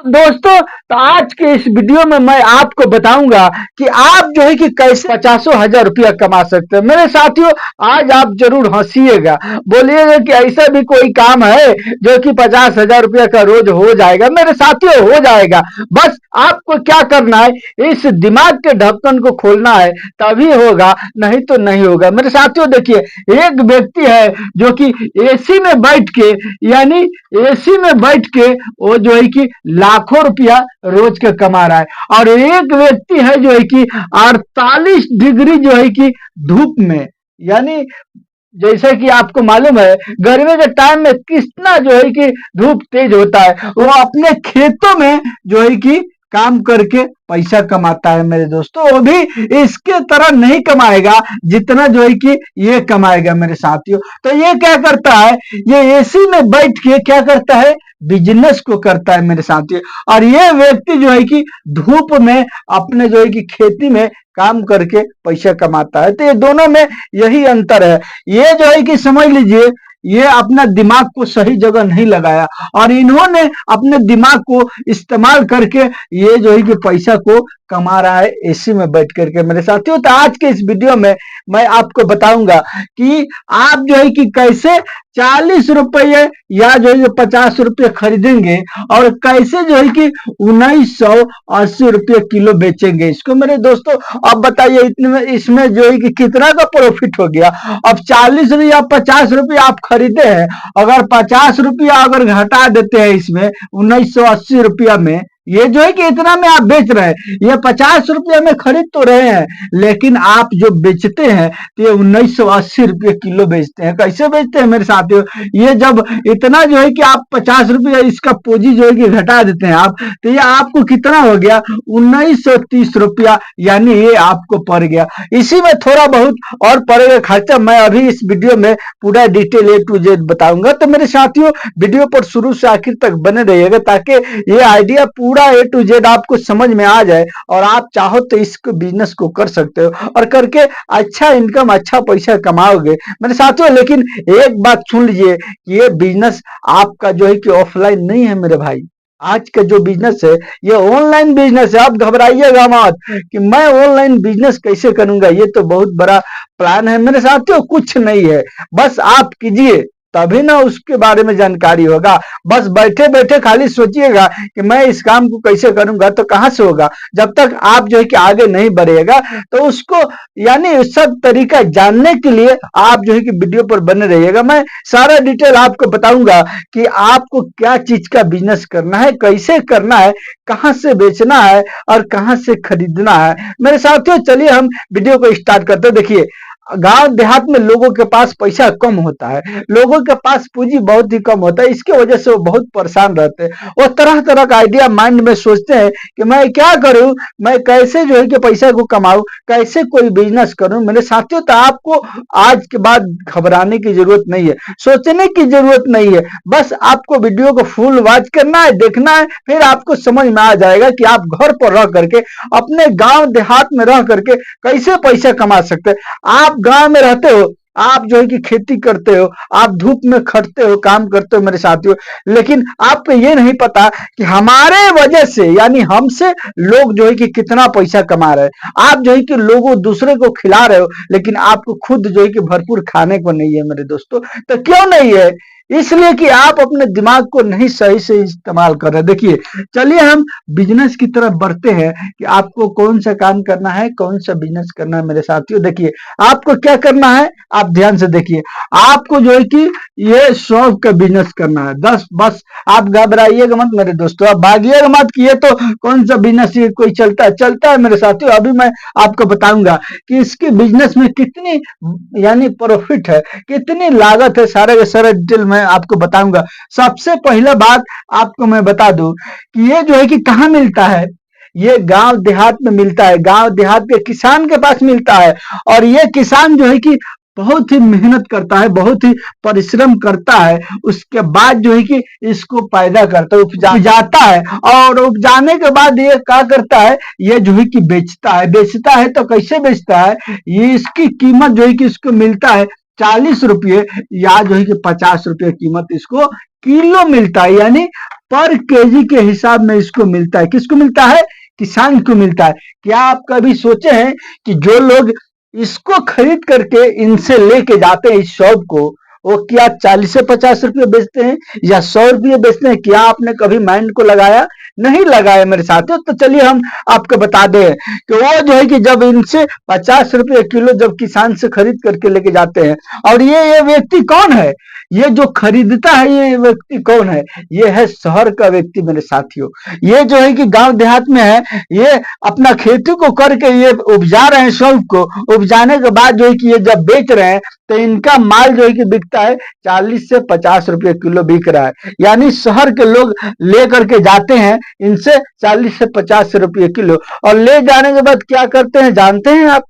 दोस्तों, तो आज के इस वीडियो में मैं आपको बताऊंगा कि आप जो है कि कैसे पचासों हजार रुपया कमा सकते हैं। मेरे साथियों, आज आप जरूर हंसिएगा, बोलिएगा कि ऐसा भी कोई काम है जो कि 50,000 रुपया का रोज हो जाएगा। मेरे साथियों, हो जाएगा। बस आपको क्या करना है, इस दिमाग के ढक्कन को खोलना है, तभी होगा, नहीं तो नहीं होगा। मेरे साथियों देखिए, एक व्यक्ति है जो कि एसी में बैठ के, यानी एसी में बैठ के वो जो है कि लाखों रुपया रोज का कमा रहा है। और एक व्यक्ति है जो है कि 48 डिग्री जो है कि धूप में, यानी जैसे कि आपको मालूम है गर्मी के टाइम में कितना जो है कि धूप तेज होता है, वो अपने खेतों में जो है कि काम करके पैसा कमाता है। मेरे दोस्तों, वो भी इसके तरह नहीं कमाएगा जितना जो है कि ये कमाएगा। मेरे साथियों, तो ये क्या करता है, ये एसी में बैठ के क्या करता है, बिजनेस को करता है। मेरे साथियों, और ये व्यक्ति जो है कि धूप में अपने जो है कि खेती में काम करके पैसा कमाता है। तो ये दोनों में यही अंतर है। ये जो है कि समझ लीजिए, ये अपना दिमाग को सही जगह नहीं लगाया और इन्होंने अपने दिमाग को इस्तेमाल करके ये जो है कि पैसा को कमा रहा है एसी में बैठ करके। मेरे साथियों, तो आज के इस वीडियो में मैं आपको बताऊंगा कि आप जो है कि कैसे 40 रुपये या जो है 50 रुपये खरीदेंगे और कैसे जो है कि 1980 रुपये किलो बेचेंगे इसको। मेरे दोस्तों, अब बताइए इतने इसमें जो है कि कितना का प्रॉफिट हो गया। अब 40 या 50 रुपये आप खरीदे हैं, अगर 50 रुपया अगर घटा देते हैं इसमें 1980 रुपया में, ये जो है कि इतना में आप बेच रहे हैं, ये 50 रुपये में खरीद तो रहे हैं, लेकिन आप जो बेचते हैं तो ये 1980 रुपये किलो बेचते हैं। कैसे बेचते हैं मेरे साथियों, ये जब इतना जो है कि आप 50 रुपये इसका पूंजी जो है कि घटा देते हैं आप, तो ये आपको कितना हो गया, 1930 रुपया, यानी ये आपको पड़ गया। इसी में थोड़ा बहुत और पड़ेगा खर्चा, मैं अभी इस वीडियो में पूरा डिटेल A to Z बताऊंगा। तो मेरे साथियों, वीडियो पर शुरू से आखिर तक बने रहिएगा ताकि ये आइडिया पूरा A to Z आपको समझ में आ जाए और आप चाहो तो इस बिजनेस को कर सकते हो और करके अच्छा इनकम, अच्छा पैसा कमाओगे मेरे साथियों। लेकिन एक बात सुन लीजिए, ये बिजनेस आपका जो है कि ऑफलाइन नहीं है मेरे भाई। आज का जो बिजनेस है ये ऑनलाइन बिजनेस है। आप घबराइएगा मत कि मैं ऑनलाइन बिजनेस कैसे करूंगा, ये तो बहुत बड़ा प्लान है मेरे साथियों। कुछ नहीं है, बस आप कीजिए, तभी ना उसके बारे में जानकारी होगा। बस बैठे बैठे खाली सोचिएगा कि मैं इस काम को कैसे करूंगा, तो कहां से होगा जब तक आप जो है कि आगे नहीं बढ़ेगा। तो उसको यानी सब तरीका जानने के लिए आप जो है कि वीडियो पर बने रहिएगा। मैं सारा डिटेल आपको बताऊंगा कि आपको क्या चीज का बिजनेस करना है, कैसे करना है, कहां से बेचना है और कहां से खरीदना है। मेरे साथियों, चलिए हम वीडियो को स्टार्ट करते हैं। देखिए, गांव देहात में लोगों के पास पैसा कम होता है, लोगों के पास पूंजी बहुत ही कम होता है, इसके वजह से वो बहुत परेशान रहते हैं। वो तरह तरह का आइडिया माइंड में सोचते हैं कि मैं क्या करूं, मैं कैसे जो है कि पैसा को कमाऊं, कैसे कोई बिजनेस करूं। मेरे साथियों, तो आपको आज के बाद घबराने की जरूरत नहीं है, सोचने की जरूरत नहीं है। बस आपको वीडियो को फुल वॉच करना है, देखना है, फिर आपको समझ में आ जाएगा कि आप घर पर रह करके, अपने गांव देहात में रह करके कैसे पैसा कमा सकते हैं। आप गांव में रहते हो, आप जो है कि खेती करते हो, आप धूप में खटते हो, काम करते हो मेरे साथियों, लेकिन आपको ये नहीं पता कि हमारे वजह से, यानी हमसे लोग जो है कि कितना पैसा कमा रहे हैं। आप जो है कि लोगों दूसरे को खिला रहे हो, लेकिन आपको खुद जो है कि भरपूर खाने को नहीं है मेरे दोस्तों। तो क्यों नहीं है, इसलिए कि आप अपने दिमाग को नहीं सही से इस्तेमाल कर रहे। देखिए, चलिए हम बिजनेस की तरफ बढ़ते हैं कि आपको कौन सा काम करना है, कौन सा बिजनेस करना है। मेरे साथियों देखिए, आपको क्या करना है, आप ध्यान से देखिए। आपको जो है कि ये शॉप का बिजनेस करना है। बस आप घबराइएगा मत मेरे दोस्तों, आप भागिएगा मत कि ये तो कौन सा बिजनेस ये कोई चलता है मेरे साथियों। अभी मैं आपको बताऊंगा कि इसके बिजनेस में कितनी यानी प्रॉफिट है, कितनी लागत है, सारे के सारे डिटेल मैं आपको बताऊंगा। सबसे पहला बात आपको मैं बता दूं कि ये जो है कि कहाँ मिलता है, ये गांव देहात में मिलता है, गांव देहात के किसान के पास मिलता है। और ये किसान जो है कि बहुत ही मेहनत करता है, बहुत ही परिश्रम करता है, उसके बाद जो है कि इसको पैदा करता है, उपजाता है, और उपजाने के बाद ये क्या करता है, ये जो है कि बेचता है। तो कैसे बेचता है, ये इसकी कीमत जो है कि इसको मिलता है 40 रुपये या जो है कि 50 रुपये कीमत इसको किलो मिलता है, यानी पर केजी के हिसाब में इसको मिलता है। किसको मिलता है? किसान को मिलता है। क्या आप कभी सोचे हैं कि जो लोग इसको खरीद करके इनसे लेके जाते हैं इस शॉप को, वो क्या 40 से 50 रुपये बेचते हैं या 100 रुपये बेचते हैं? क्या आपने कभी माइंड को लगाया? नहीं लगाया मेरे साथियों। तो चलिए हम आपको बता दें कि वो जो है कि जब इनसे 50 रुपये किलो जब किसान से खरीद करके लेके जाते हैं, और ये व्यक्ति कौन है? ये जो खरीदता है ये व्यक्ति कौन है? ये है शहर का व्यक्ति मेरे साथियों। ये जो है कि गांव देहात में है, ये अपना खेती को करके ये उपजा रहे हैं, सब को उपजाने के बाद जो है कि ये जब बेच रहे हैं तो इनका माल जो है कि बिकता है 40 से 50 रुपये किलो बिक रहा है। यानी शहर के लोग लेकर के जाते हैं इनसे 40 से 50 रुपये किलो, और ले जाने के बाद क्या करते हैं जानते हैं आप?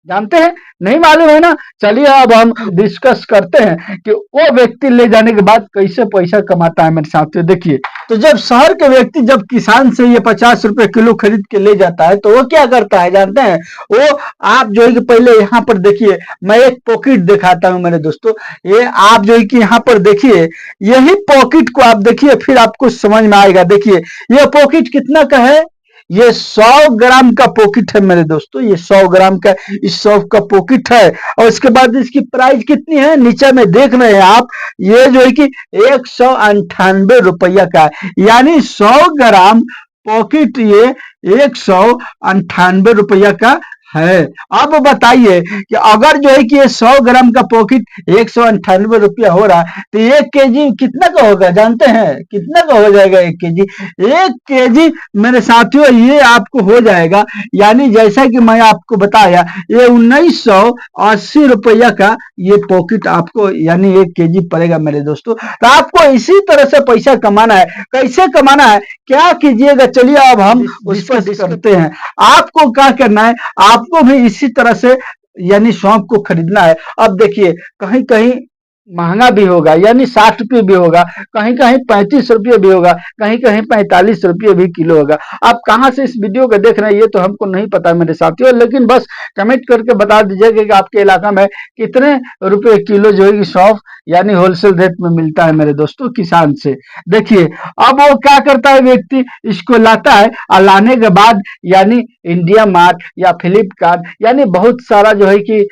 जानते हैं? नहीं मालूम है ना? चलिए अब हम डिस्कस करते हैं कि वो व्यक्ति ले जाने के बाद कैसे पैसा कमाता है मेरे साथियों। देखिए, तो जब शहर के व्यक्ति जब किसान से ये 50 रुपए किलो खरीद के ले जाता है तो वो क्या करता है जानते हैं? वो आप जो है कि पहले यहाँ पर देखिए, मैं एक पॉकेट दिखाता हूँ मेरे दोस्तों। ये आप जो है कि यहाँ पर देखिए, यही पॉकेट को आप देखिए, फिर आपको समझ में आएगा। देखिए ये पॉकेट कितना का है? ये 100 ग्राम का पॉकेट है मेरे दोस्तों। ये 100 ग्राम का इस सौंफ का पॉकेट है, और इसके बाद इसकी प्राइस कितनी है नीचे में देख रहे हैं आप। ये जो है कि 198 रुपया का है। यानी 100 ग्राम पॉकेट ये 198 रुपया का है। अब बताइए कि अगर जो है कि ये 100 ग्राम का पॉकेट 198 रुपया हो रहा है तो 1 केजी कितना का होगा जानते हैं? कितना का हो जाएगा 1 केजी? 1 केजी मेरे साथियों ये आपको हो जाएगा, यानी जैसा कि मैं आपको बताया, ये 1980 रुपया का ये पॉकेट आपको यानी 1 केजी पड़ेगा मेरे दोस्तों। तो आपको इसी तरह से पैसा कमाना है। कैसे कमाना है, क्या कीजिएगा? चलिए अब हम उस पर करते हैं। आपको क्या करना है, आपको भी इसी तरह से यानी सौंफ को खरीदना है। अब देखिए, कहीं कहीं महंगा भी होगा, यानी 60 रुपये भी होगा, कहीं कहीं 35 रुपये भी होगा, कहीं कहीं 45 रुपये भी किलो होगा। आप कहाँ से इस वीडियो को देख रहे हैं ये तो हमको नहीं पता मेरे साथियों, लेकिन बस कमेंट करके बता दीजिएगा कि आपके इलाका में कितने रुपए किलो जो है कि सौंफ यानी होलसेल रेट में मिलता है मेरे दोस्तों किसान से। देखिए अब वो क्या करता है, व्यक्ति इसको लाता है, और लाने के बाद यानी इंडिया मार्ट या फ्लिपकार्ट यानी बहुत सारा जो है कि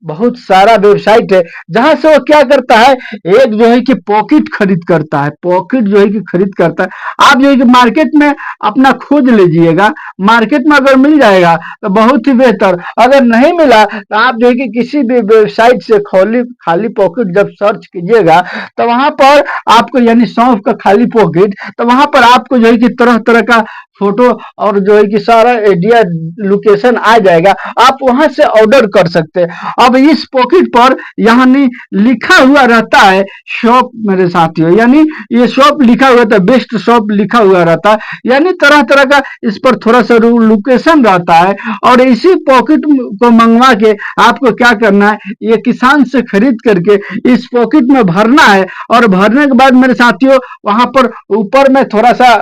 बहुत सारा वेबसाइट है जहां से वो क्या करता है, एक जो है कि पॉकेट खरीद करता है। पॉकेट जो है कि खरीद करता है। आप जो है कि मार्केट में अपना खोज लीजिएगा, मार्केट में अगर मिल जाएगा तो बहुत ही बेहतर, अगर नहीं मिला तो आप जो है कि किसी भी वेबसाइट से खाली पॉकेट जब सर्च कीजिएगा तो वहां पर आपको यानी सौंफ का खाली पॉकेट, तो वहां पर आपको जो है कि तरह तरह का फोटो और जो है कि सारा एरिया लोकेशन आ जाएगा, आप वहां से ऑर्डर कर सकते हैं। अब इस पॉकेट पर यहाँ लिखा हुआ रहता है शॉप मेरे साथियों, यानी ये शॉप लिखा हुआ था, बेस्ट शॉप लिखा हुआ रहता है, यानी तरह तरह का इस पर थोड़ा सा लोकेशन रहता है। और इसी पॉकेट को मंगवा के आपको क्या करना है, ये किसान से खरीद करके इस पॉकेट में भरना है, और भरने के बाद मेरे साथियों वहां पर ऊपर में थोड़ा सा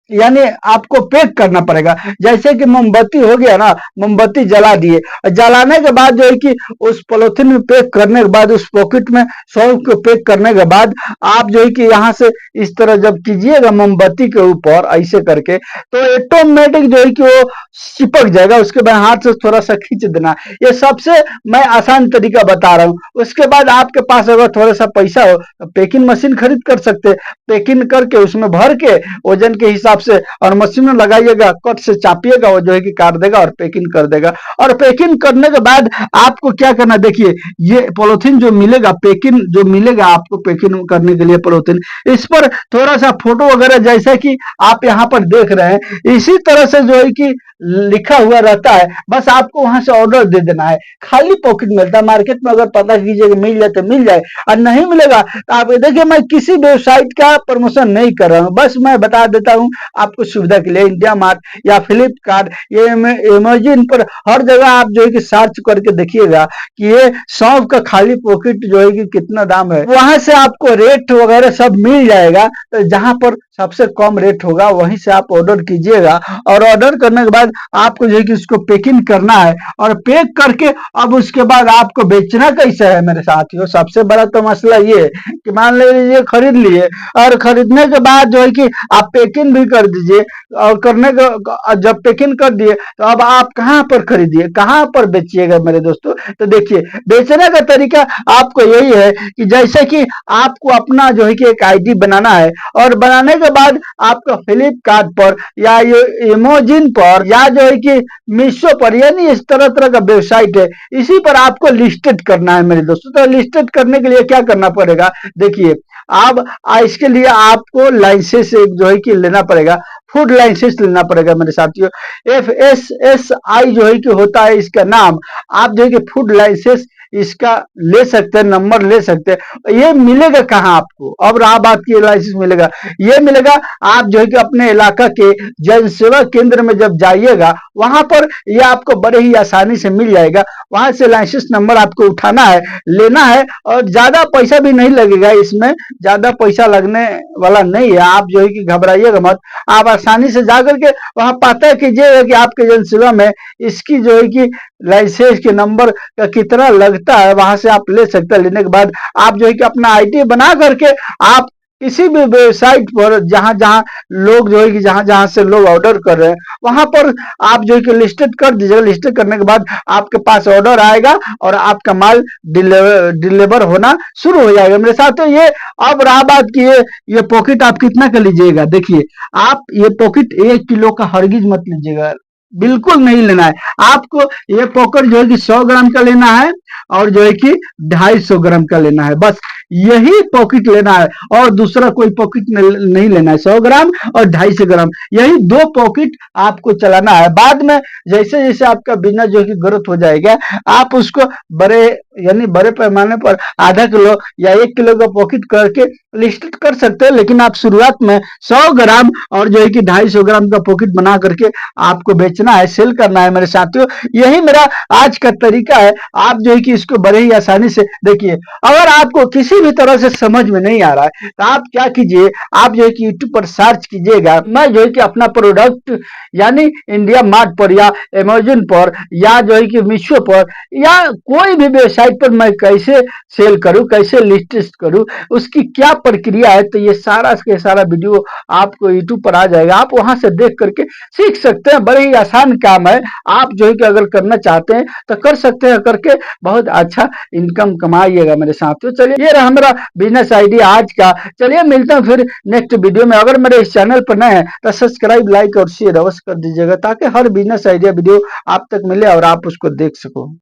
यानी आपको पैक करना पड़ेगा। जैसे कि मोमबत्ती हो गया ना, मोमबत्ती जला दिए, जलाने के बाद जो है कि उस पॉलिथीन में पैक करने के बाद, उस पॉकेट में सौंफ को पैक करने के बाद आप जो है कि यहाँ से इस तरह जब कीजिएगा मोमबत्ती के ऊपर ऐसे करके, तो ऑटोमेटिक जो है कि वो चिपक जाएगा। उसके बाद हाथ से थोड़ा सा खींच देना। ये सबसे मैं आसान तरीका बता रहा हूँ। उसके बाद आपके पास अगर थोड़ा सा पैसा हो तो पैकिंग मशीन खरीद कर सकते हैं। पैकिंग करके उसमें भर के वजन के हिसाब से और मशीन में लगाइएगा, कट से चापिएगा, वो जो है कि काट देगा और पैकिंग कर देगा। और पैकिंग करने के बाद आपको क्या करना, देखिए ये पॉलिथीन जो मिलेगा, पैकिंग जो मिलेगा आपको पैकिंग करने के लिए पॉलिथीन, इस पर थोड़ा सा फोटो वगैरह जैसा कि आप यहाँ पर देख रहे हैं इसी तरह से जो है कि लिखा हुआ रहता है। बस आपको वहां से ऑर्डर दे देना है। खाली पॉकेट मिलता है मार्केट में, अगर पता कीजिएगा मिल जाए तो मिल जाए, और नहीं मिलेगा तो आप देखिए, मैं किसी वेबसाइट का प्रमोशन नहीं कर रहा हूँ, बस मैं बता देता हूँ आपको सुविधा के लिए। इंडिया मार्ट या फ्लिपकार्ट, ये अमेज़न पर हर जगह आप जो है कि सर्च करके देखिएगा कि ये सौंफ का खाली पॉकेट जो है कि कितना दाम है, वहां से आपको रेट वगैरह सब मिल जाएगा। तो जहां पर सबसे कम रेट होगा, वहीं से आप ऑर्डर कीजिएगा। और ऑर्डर करने के बाद आपको जो है कि उसको पैकिंग करना है, और पैक करके अब उसके बाद आपको बेचना कैसे है मेरे साथियों। सबसे बड़ा तो मसला ये है कि मान लीजिए खरीद लिए, और खरीदने के बाद जो है कि आप पैकिंग भी कर दीजिए, और करने का जब पैकिंग कर दिए तो अब आप कहाँ पर खरीदिए, कहाँ पर बेचिएगा मेरे दोस्तों। तो देखिए, बेचने का तरीका आपको यही है कि जैसे कि आपको अपना जो है कि एक आईडी बनाना है, और बनाने के बाद आपका फ्लिपकार्ट पर या ये अमेज़न पर या जो है कि मीशो पर, यानी इस तरह तरह का वेबसाइट है, इसी पर आपको लिस्टेड करना है मेरे दोस्तों। तो लिस्टेड करने के लिए क्या करना पड़ेगा, देखिए अब इसके लिए आपको लाइसेंस एक जो है कि लेना पड़ेगा, फूड लाइसेंस लेना पड़ेगा मेरे साथियों। FSSI जो है कि होता है इसका नाम। आप जो है कि फूड लाइसेंस इसका ले सकते हैं, नंबर ले सकते हैं। ये मिलेगा कहाँ आपको, अब रहा बात की लाइसेंस मिलेगा, ये मिलेगा आप जो है कि अपने इलाका के जन सेवा केंद्र में जब जाइएगा, वहां पर ये आपको बड़े ही आसानी से मिल जाएगा। वहां से लाइसेंस नंबर आपको उठाना है, लेना है, और ज्यादा पैसा भी नहीं लगेगा, इसमें ज्यादा पैसा लगने वाला नहीं है। आप जो है कि घबराइएगा मत, आप आसानी से जाकर के वहां पता कीजिएगा कि आपके जन सेवा में इसकी जो है कि लाइसेंस के नंबर का कितना लगता है, वहां से आप ले सकते हैं। लेने के बाद आप जो है कि अपना आईडी बना करके आप किसी भी वेबसाइट पर जहां जहां लोग जो है कि जहां जहां से लोग ऑर्डर कर रहे हैं, वहां पर आप जो है कि लिस्टेड कर दीजिएगा। लिस्टेड करने के बाद आपके पास ऑर्डर आएगा और आपका माल डिलीवर होना शुरू हो जाएगा मेरे साथ। तो ये अब रहा बात की ये पॉकेट आप कितना का लीजिएगा। देखिए, आप ये पॉकेट 1 किलो का हरगिज मत लीजिएगा, बिल्कुल नहीं लेना है आपको। ये पॉकेट जो है कि 100 ग्राम का लेना है, और जो है कि 250 ग्राम का लेना है, बस यही पॉकेट लेना है, और दूसरा कोई पॉकेट नहीं लेना है। 100 ग्राम और 250 ग्राम, यही 2 पॉकेट आपको चलाना है। बाद में जैसे जैसे आपका बिजनेस जो है कि ग्रोथ हो जाएगा, आप उसको बड़े यानी बड़े पैमाने पर आधा किलो या 1 किलो का पॉकेट करके लिस्ट कर सकते हैं। लेकिन आप शुरुआत में 100 ग्राम और जो है कि 250 ग्राम का पॉकेट बना करके आपको बेचना है, सेल करना है मेरे साथियों। यही मेरा आज का तरीका है। आप जो है कि इसको बड़े ही आसानी से देखिए। अगर आपको किसी भी तरह से समझ में नहीं आ रहा है तो आप क्या कीजिए, आप जो है कि यूट्यूब पर सर्च कीजिएगा, मैं जो है कि अपना प्रोडक्ट यानी इंडिया मार्ट पर या अमेज़न पर या जो है कि मीशो पर या कोई भी वेबसाइट पर मैं कैसे सेल करूं, कैसे लिस्ट करूं, उसकी क्या प्रक्रिया है, तो ये सारा के सारा वीडियो आपको यूट्यूब पर आ जाएगा। आप वहां से देख करके सीख सकते हैं, बड़े ही आसान काम है। आप जो है कि अगर करना चाहते हैं तो कर सकते हैं, करके बहुत अच्छा इनकम कमाइएगा मेरे साथियों। चलिए, ये रहा मेरा बिजनेस आइडिया आज का। चलिए, मिलते हैं फिर नेक्स्ट वीडियो में। अगर मेरे इस चैनल पर नए हैं तो सब्सक्राइब, लाइक और शेयर अवश्य कर दीजिएगा, ताकि हर बिजनेस आइडिया वीडियो आप तक मिले और आप उसको देख सको।